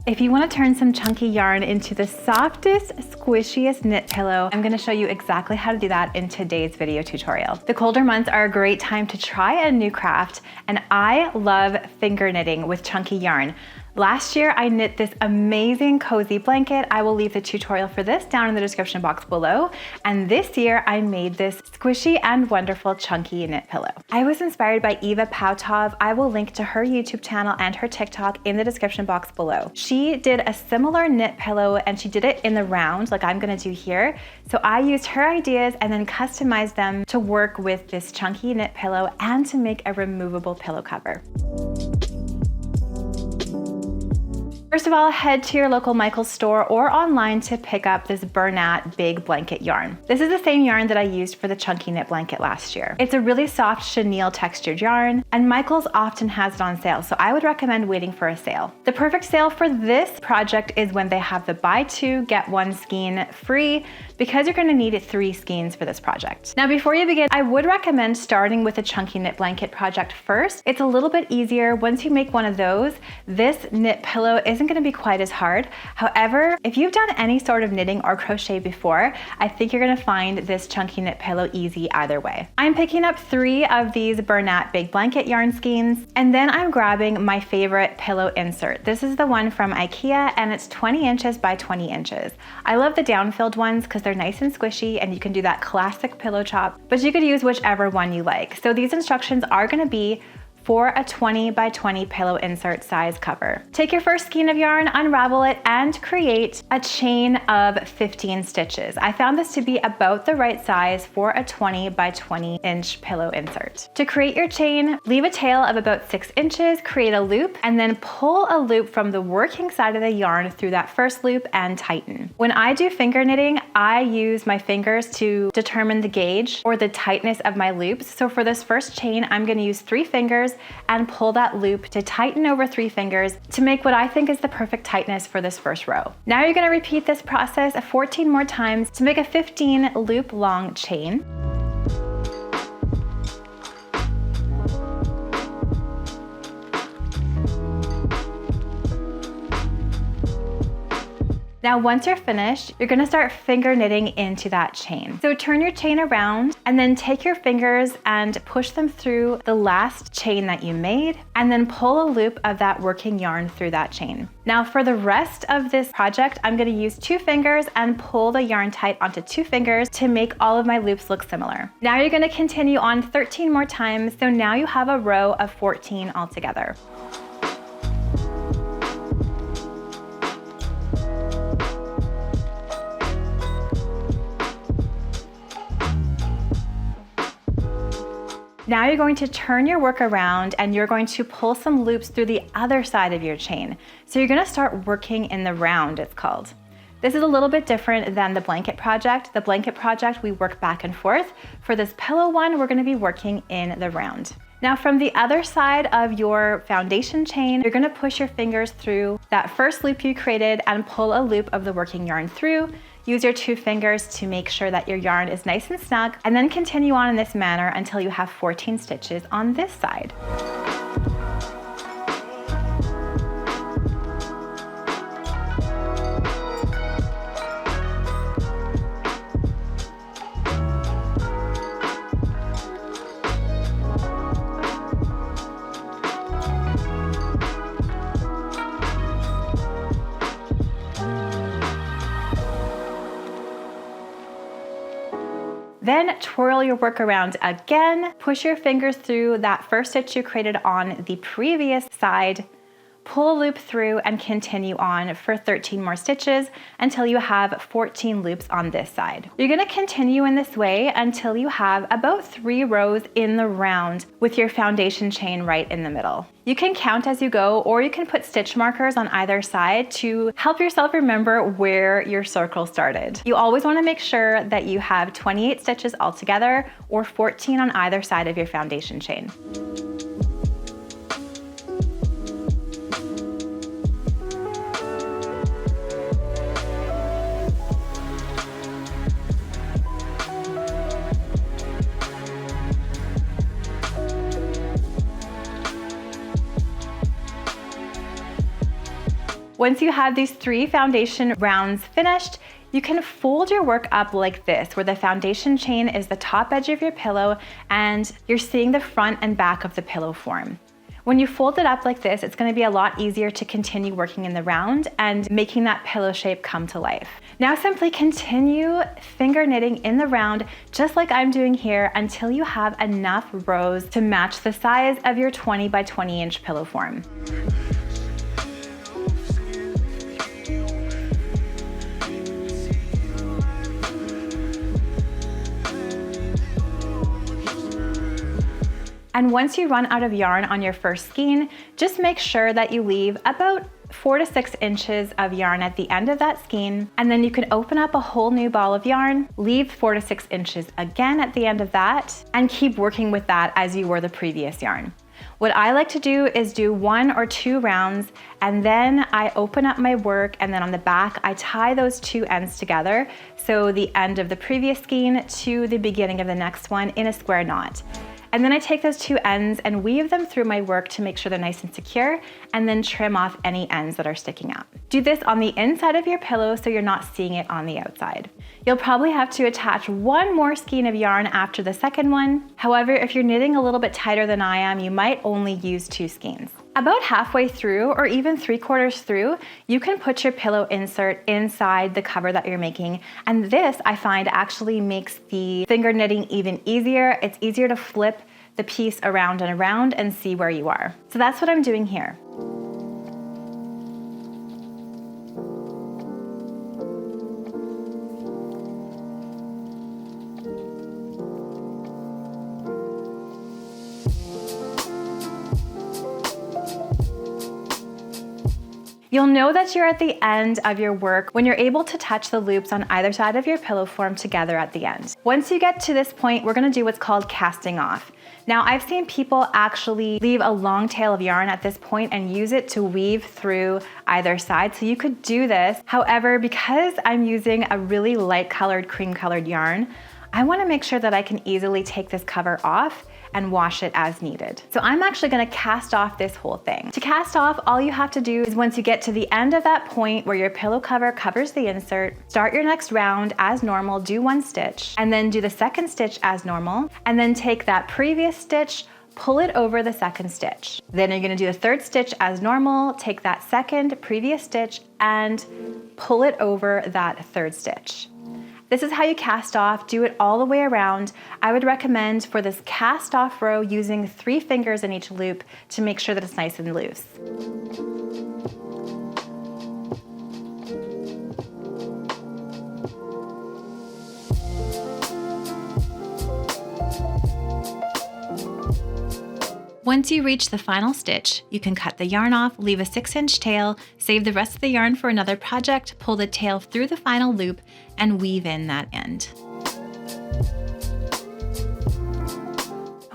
If you want to turn some chunky yarn into the softest, squishiest knit pillow, I'm going to show you exactly how to do that in today's video tutorial. The colder months are a great time to try a new craft, and I love finger knitting with chunky yarn. Last year, I knit this amazing cozy blanket. I will leave the tutorial for this down in the description box below. And this year, I made this squishy and wonderful chunky knit pillow. I was inspired by Eva Pautov. I will link to her YouTube channel and her TikTok in the description box below. She did a similar knit pillow and she did it in the round like I'm gonna do here. So I used her ideas and then customized them to work with this chunky knit pillow and to make a removable pillow cover. First of all, head to your local Michaels store or online to pick up this Bernat big blanket yarn. This is the same yarn that I used for the chunky knit blanket last year. It's a really soft chenille textured yarn, and Michaels often has it on sale, so I would recommend waiting for a sale. The perfect sale for this project is when they have the buy two, get one skein free, because you're gonna need 3 skeins for this project. Now, before you begin, I would recommend starting with a chunky knit blanket project first. It's a little bit easier. Once you make one of those, this knit pillow isn't gonna be quite as hard. However, if you've done any sort of knitting or crochet before, I think you're gonna find this chunky knit pillow easy either way. I'm picking up 3 of these Bernat big blanket yarn skeins, and then I'm grabbing my favorite pillow insert. This is the one from IKEA, and it's 20 inches by 20 inches. I love the down-filled ones because they're nice and squishy, and you can do that classic pillow chop, but you could use whichever one you like. So these instructions are gonna be for a 20 by 20 pillow insert size cover. Take your first skein of yarn, unravel it, and create a chain of 15 stitches. I found this to be about the right size for a 20 by 20 inch pillow insert. To create your chain, leave a tail of about 6 inches, create a loop, and then pull a loop from the working side of the yarn through that first loop and tighten. When I do finger knitting, I use my fingers to determine the gauge or the tightness of my loops. So for this first chain, I'm gonna use 3 fingers and pull that loop to tighten over 3 fingers to make what I think is the perfect tightness for this first row. Now you're gonna repeat this process 14 more times to make a 15 loop long chain. Now, once you're finished, you're gonna start finger knitting into that chain. So turn your chain around and then take your fingers and push them through the last chain that you made, and then pull a loop of that working yarn through that chain. Now for the rest of this project, I'm gonna use 2 fingers and pull the yarn tight onto 2 fingers to make all of my loops look similar. Now you're gonna continue on 13 more times, so now you have a row of 14 altogether. Now you're going to turn your work around and you're going to pull some loops through the other side of your chain. So you're gonna start working in the round, it's called. This is a little bit different than the blanket project. The blanket project, we work back and forth. For this pillow one, we're gonna be working in the round. Now from the other side of your foundation chain, you're gonna push your fingers through that first loop you created and pull a loop of the working yarn through. Use your 2 fingers to make sure that your yarn is nice and snug, and then continue on in this manner until you have 14 stitches on this side. Then twirl your work around again, push your fingers through that first stitch you created on the previous side, pull a loop through and continue on for 13 more stitches until you have 14 loops on this side. You're gonna continue in this way until you have about 3 rows in the round with your foundation chain right in the middle. You can count as you go, or you can put stitch markers on either side to help yourself remember where your circle started. You always wanna make sure that you have 28 stitches altogether or 14 on either side of your foundation chain. Once you have these 3 foundation rounds finished, you can fold your work up like this, where the foundation chain is the top edge of your pillow and you're seeing the front and back of the pillow form. When you fold it up like this, it's going to be a lot easier to continue working in the round and making that pillow shape come to life. Now simply continue finger knitting in the round, just like I'm doing here, until you have enough rows to match the size of your 20 by 20 inch pillow form. And once you run out of yarn on your first skein, just make sure that you leave about 4 to 6 inches of yarn at the end of that skein, and then you can open up a whole new ball of yarn, leave 4 to 6 inches again at the end of that, and keep working with that as you were the previous yarn. What I like to do is do 1 or 2 rounds, and then I open up my work, and then on the back I tie those 2 ends together, so the end of the previous skein to the beginning of the next one in a square knot. And then I take those 2 ends and weave them through my work to make sure they're nice and secure, and then trim off any ends that are sticking out. Do this on the inside of your pillow so you're not seeing it on the outside. You'll probably have to attach 1 more skein of yarn after the second one. However, if you're knitting a little bit tighter than I am, you might only use 2 skeins. About halfway through, or even 3/4 through, you can put your pillow insert inside the cover that you're making. And this, I find, actually makes the finger knitting even easier. It's easier to flip the piece around and see where you are. So that's what I'm doing here. You'll know that you're at the end of your work when you're able to touch the loops on either side of your pillow form together at the end. Once you get to this point, we're gonna do what's called casting off. Now, I've seen people actually leave a long tail of yarn at this point and use it to weave through either side, so you could do this. However, because I'm using a really light colored, cream colored yarn, I wanna make sure that I can easily take this cover off and wash it as needed. So I'm actually gonna cast off this whole thing. To cast off, all you have to do is once you get to the end of that point where your pillow cover covers the insert, start your next round as normal, do 1 stitch, and then do the second stitch as normal, and then take that previous stitch, pull it over the second stitch. Then you're gonna do the 3rd stitch as normal, take that second previous stitch and pull it over that 3rd stitch. This is how you cast off. Do it all the way around. I would recommend for this cast off row using 3 fingers in each loop to make sure that it's nice and loose. Once you reach the final stitch, you can cut the yarn off, leave a 6-inch tail, save the rest of the yarn for another project, pull the tail through the final loop, and weave in that end.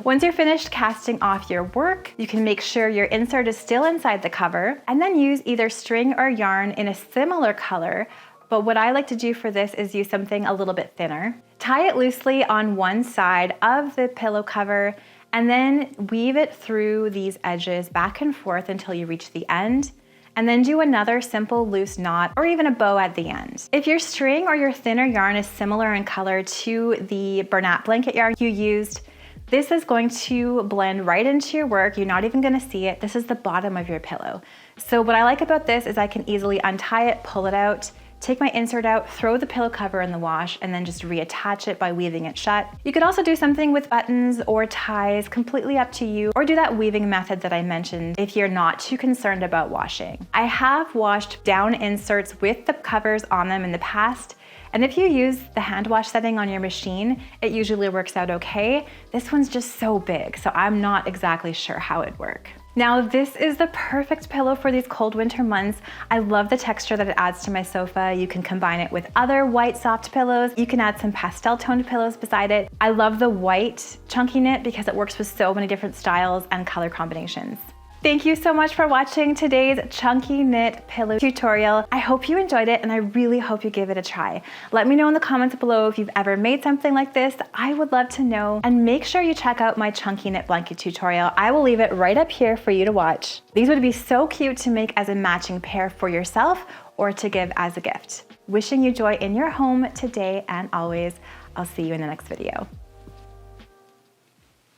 Once you're finished casting off your work, you can make sure your insert is still inside the cover, and then use either string or yarn in a similar color. But what I like to do for this is use something a little bit thinner. Tie it loosely on one side of the pillow cover, and then weave it through these edges back and forth until you reach the end, and then do another simple loose knot or even a bow at the end. If your string or your thinner yarn is similar in color to the Bernat blanket yarn you used, this is going to blend right into your work. You're not even gonna see it. This is the bottom of your pillow. So what I like about this is I can easily untie it, pull it out, take my insert out, throw the pillow cover in the wash, and then just reattach it by weaving it shut. You could also do something with buttons or ties, completely up to you, or do that weaving method that I mentioned if you're not too concerned about washing. I have washed down inserts with the covers on them in the past, and if you use the hand wash setting on your machine, it usually works out okay. This one's just so big, so I'm not exactly sure how it'd work. Now, this is the perfect pillow for these cold winter months. I love the texture that it adds to my sofa. You can combine it with other white soft pillows. You can add some pastel toned pillows beside it. I love the white chunky knit because it works with so many different styles and color combinations. Thank you so much for watching today's chunky knit pillow tutorial. I hope you enjoyed it and I really hope you give it a try. Let me know in the comments below if you've ever made something like this. I would love to know. And make sure you check out my chunky knit blanket tutorial. I will leave it right up here for you to watch. These would be so cute to make as a matching pair for yourself or to give as a gift. Wishing you joy in your home today and always. I'll see you in the next video.